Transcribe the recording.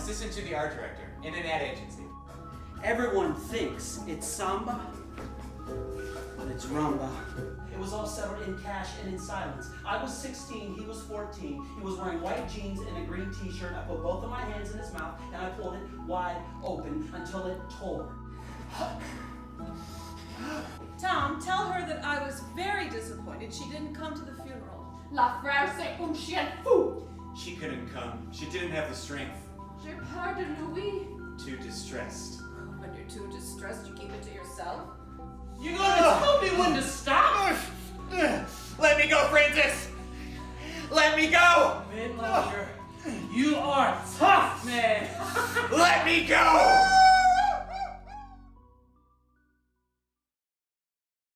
assistant to the art director in an ad agency. Everyone thinks it's samba, but it's rumba. It was all settled in cash and in silence. I was 16, he was 14. He was wearing white jeans and a green t-shirt. I put both of my hands in his mouth and I pulled it wide open until it tore. Tom, tell her that I was very disappointed she didn't come to the funeral. La frère c'est un chien fou. She couldn't come. She didn't have the strength. J'ai peur de Louis. Too distressed. When you're too distressed, you keep it to yourself. You gonna tell me when to stop? Let me go, Francis! Let me go! Midlander, you are tough, man. Let me go!